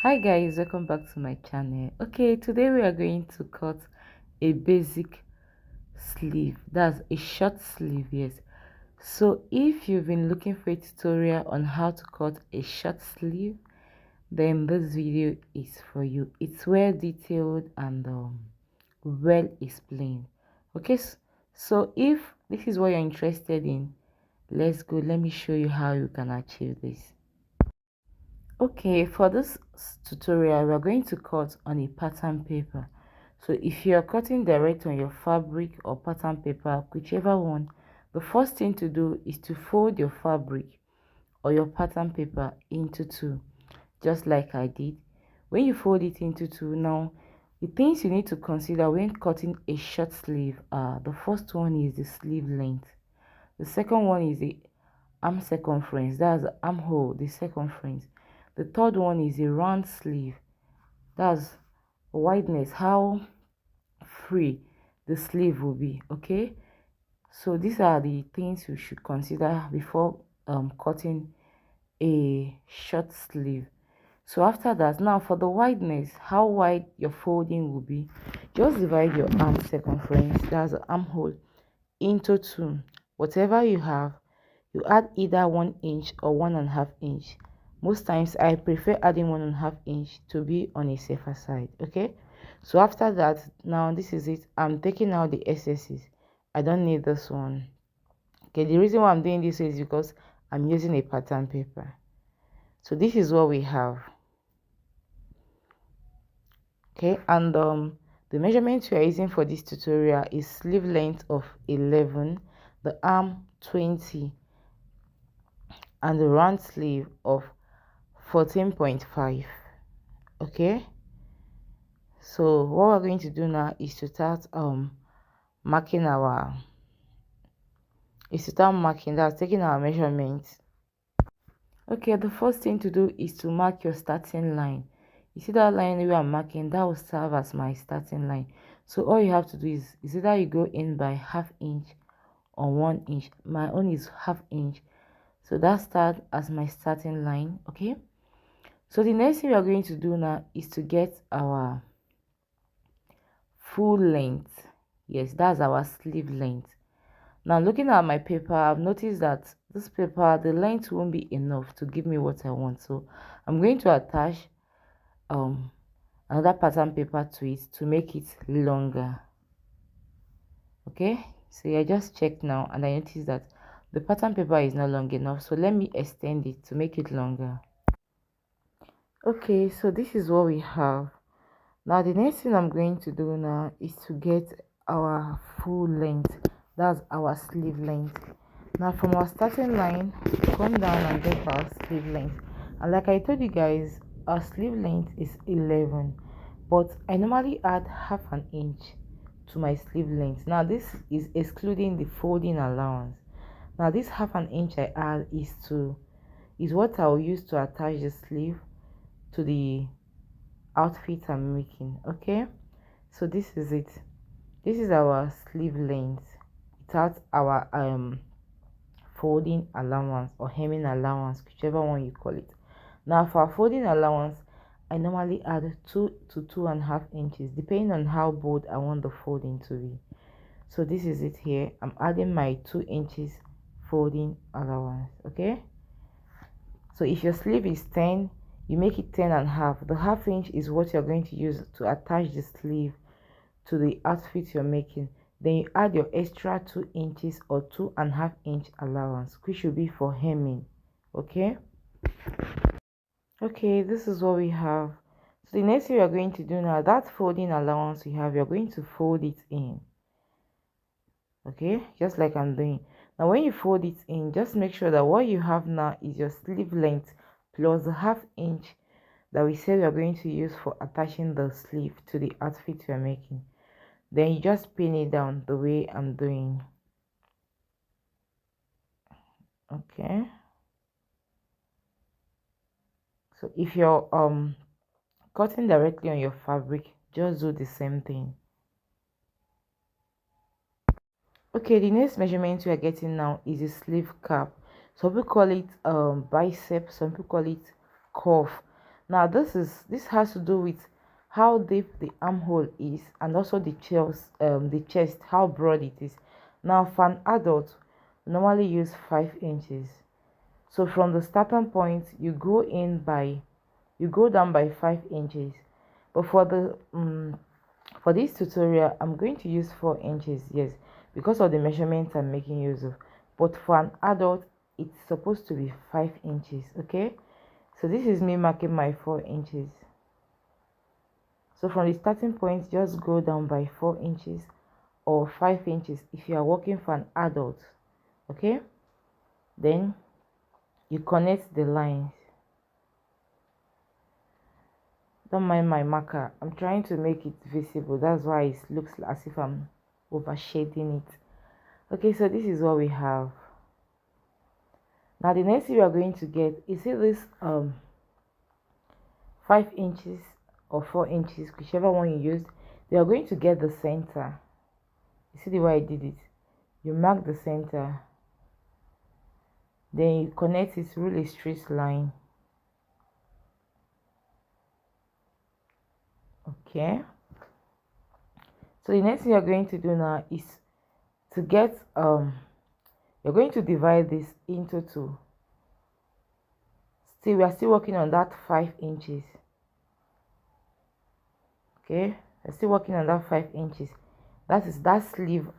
Hi guys, welcome back to my channel. Okay, today we are going to cut a basic sleeve. That's a short sleeve, yes. So if you've been looking for a tutorial on how to cut a short sleeve, then this video is for you. It's well detailed and well explained. Okay, so if this is what you're interested in, let's go. Let me show you how you can achieve this. Okay, for this tutorial, we are going to cut on a pattern paper. So if you are cutting direct on your fabric or pattern paper, whichever one, the first thing to do is to fold your fabric or your pattern paper into two, just like I did. When you fold it into two, now the things you need to consider when cutting a short sleeve are: the first one is the sleeve length, the second one is the arm circumference, that's the armhole, the circumference. The third one is a round sleeve, that's wideness, how free the sleeve will be. Okay, so these are the things you should consider before cutting a short sleeve. So after that, now for the wideness, how wide your folding will be, just divide your arm circumference, that's the armhole, into two. Whatever you have, you add either 1 inch or 1.5 inch. Most times I prefer adding 1.5 inch to be on a safer side. Okay, so after that, now this is it. I'm taking out the excesses. I don't need this one. Okay, the reason why I'm doing this is because I'm using a pattern paper. So this is what we have. Okay, and the measurement we are using for this tutorial is sleeve length of 11, the arm 20, and the round sleeve of 14.5. Okay, so what we're going to do now is to start marking our that's taking our measurements. Okay, the first thing to do is to mark your starting line. You see that line we are marking, that will serve as my starting line. So all you have to do is either you go in by 1/2 inch or 1 inch. My own is 1/2 inch, so that starts as my starting line. Okay, so the next thing we are going to do now is to get our full length. Yes, that's our sleeve length. Now looking at my paper, I've noticed that this paper, the length won't be enough to give me what I want, so I'm going to attach um another pattern paper to it to make it longer. Okay, so I just checked now and I noticed that the pattern paper is not long enough, so let me extend it to make it longer. Okay, so this is what we have. Now the next thing I'm going to do now is to get our full length, that's our sleeve length. Now from our starting line, come down and get our sleeve length. And like I told you guys, our sleeve length is 11, but I normally add 1/2 inch to my sleeve length. Now this is excluding the folding allowance. Now this 1/2 inch I add is what I'll use to attach the sleeve to the outfit I'm making. Okay, so this is it. This is our sleeve length without our folding allowance or hemming allowance, whichever one you call it. Now for our folding allowance, I normally add 2 to 2.5 inches depending on how bold I want the folding to be. So this is it here. I'm adding my 2 inches folding allowance. Okay, so if your sleeve is 10, you make it 10.5. The 1/2 inch is what you're going to use to attach the sleeve to the outfit you're making. Then you add your extra 2 inches or 2.5 inch allowance, which will be for hemming. Okay, this is what we have. So the next thing we are going to do now, that folding allowance you have, you're going to fold it in. Okay, just like I'm doing now. When you fold it in, just make sure that what you have now is your sleeve length plus the 1/2 inch that we said we are going to use for attaching the sleeve to the outfit we are making. Then you just pin it down the way I'm doing. Okay, so if you're cutting directly on your fabric, just do the same thing. Okay, the next measurement we are getting now is a sleeve cap. Some people call it bicep, some people call it cuff. Now this has to do with how deep the armhole is, and also the chest, how broad it is. Now for an adult, we normally use 5 inches. So from the starting point, you go down by 5 inches. But for this tutorial, I'm going to use 4 inches, yes, because of the measurements I'm making use of. But for an adult, it's supposed to be 5 inches. Okay, so this is me marking my 4 inches. So from the starting point, just go down by 4 inches or 5 inches if you are working for an adult. Okay, then you connect the lines. Don't mind my marker, I'm trying to make it visible, that's why it looks as if I'm overshading it. Okay, so this is what we have. Now the next thing we are going to get, you see this 5 inches or 4 inches, whichever one you use. We are going to get the center. You see the way I did it? You mark the center, then you connect it, really straight line. Okay, so the next thing you're going to do now is to get you're going to divide this into two. Still, we are still working on that 5 inches. Okay, we're still working on that 5 inches. That is that sleeve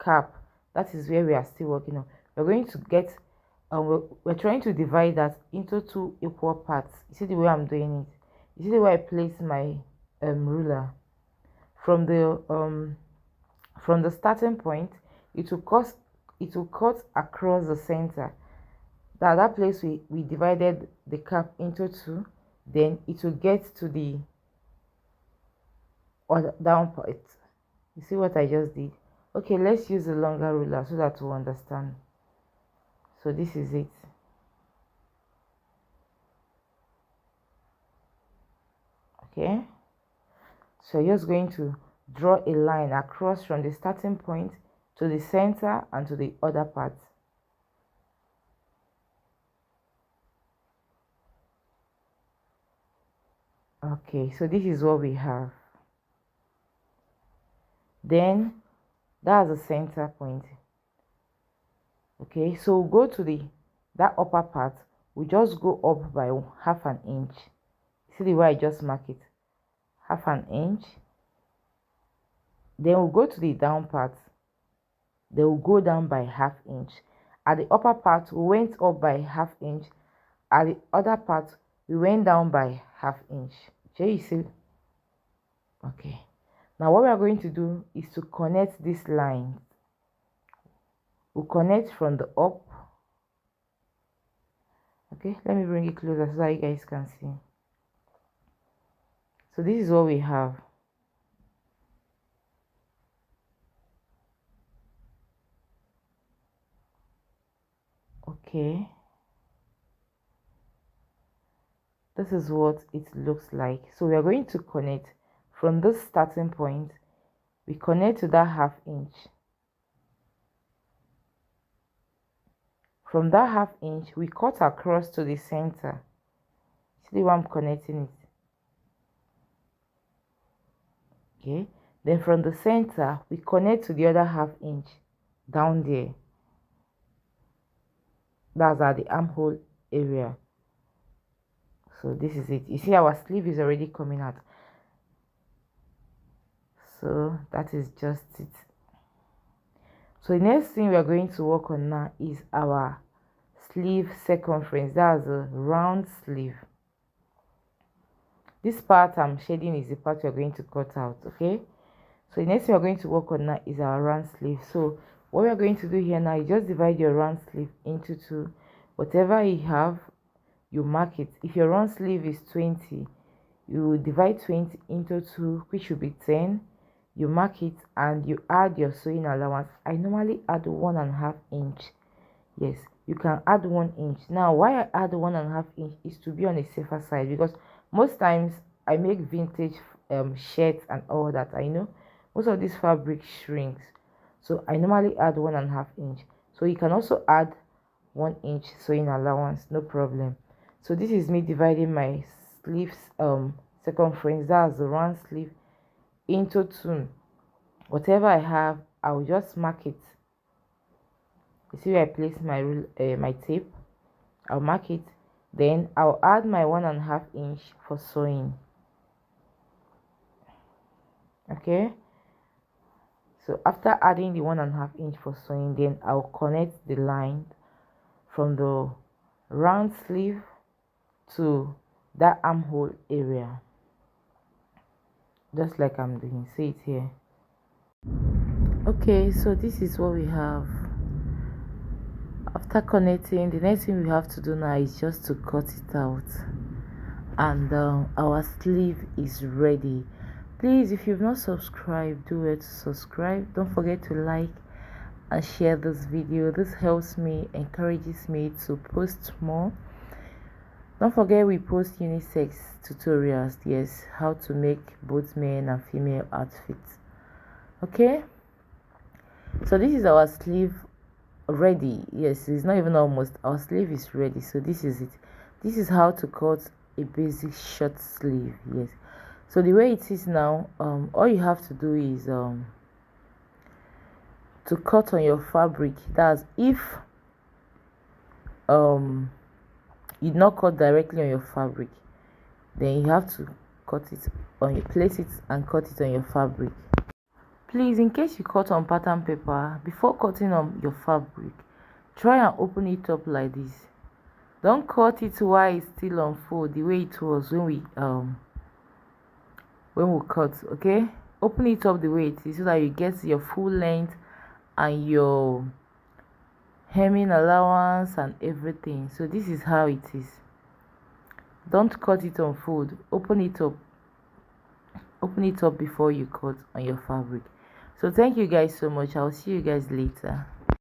cap. That is where we are still working on. We're going to get we're trying to divide that into two equal parts. You see the way I'm doing it? You see the way I place my ruler from the starting point. It will cut across the center. That place we divided the cap into two, then it will get to the other down part. You see what I just did? Okay, let's use a longer ruler so that we'll understand. So this is it. Okay, so you're just going to draw a line across from the starting point to the center and to the other part. Okay, so this is what we have. Then that's the center point. Okay, so we'll go to that upper part. We just go up by half an inch. See the way I just mark it? Half an inch. Then we'll go to the down part. They will go down by half inch. At the upper part, we went up by half inch. At the other part, we went down by half inch. Okay, you see? Okay. Now what we are going to do is to connect this line. We'll connect from the up. Okay, let me bring it closer so that you guys can see. So this is what we have. Okay, this is what it looks like. So we are going to connect from this starting point. We connect to that half inch. From that half inch, we cut across to the center. See where I'm connecting it? Okay, then from the center, we connect to the other half inch down there. That's at the armhole area. So this is it. You see our sleeve is already coming out. So that is just it. So the next thing we are going to work on now is our sleeve circumference. That's a round sleeve. This part I'm shading is the part we're going to cut out. Okay, so the next thing we're going to work on now is our round sleeve. So what we're going to do here now is just divide your round sleeve into two. Whatever you have, you mark it. If your round sleeve is 20, you divide 20 into two, which will be 10. You mark it and you add your sewing allowance. I normally add 1.5 inch. Yes, you can add 1 inch. Now why I add 1.5 inch is to be on a safer side, because most times I make vintage shirts and all that. I know most of this fabric shrinks, so I normally add 1.5 inch. So you can also add 1 inch sewing allowance, no problem. So this is me dividing my sleeves circumference, that's the round sleeve, into two. Whatever I have, I'll just mark it. You see where I place my my tape? I'll mark it. Then I'll add my 1.5 inch for sewing. Okay, so after adding the 1.5 inch for sewing, then I'll connect the line from the round sleeve to that armhole area, just like I'm doing. See it here. Okay, so this is what we have. After connecting, the next thing we have to do now is just to cut it out, and our sleeve is ready. Please, if you've not subscribed, do it to subscribe. Don't forget to like and share this video. This helps me, encourages me to post more. Don't forget we post unisex tutorials, yes, how to make both men and female outfits. Okay, so this is our sleeve ready. Yes, it's not even almost, our sleeve is ready. So this is it. This is how to cut a basic short sleeve. Yes, so the way it is now, all you have to do is to cut on your fabric. That's if you not cut directly on your fabric, then you have to cut it on your, place it and cut it on your fabric. Please, in case you cut on pattern paper, before cutting on your fabric, try and open it up like this. Don't cut it while it's still on fold the way it was when we cut. Okay, open it up the way it is so that you get your full length and your hemming allowance and everything. So this is how it is. Don't cut it on fold. Open it up before you cut on your fabric. So thank you guys so much. I'll see you guys later.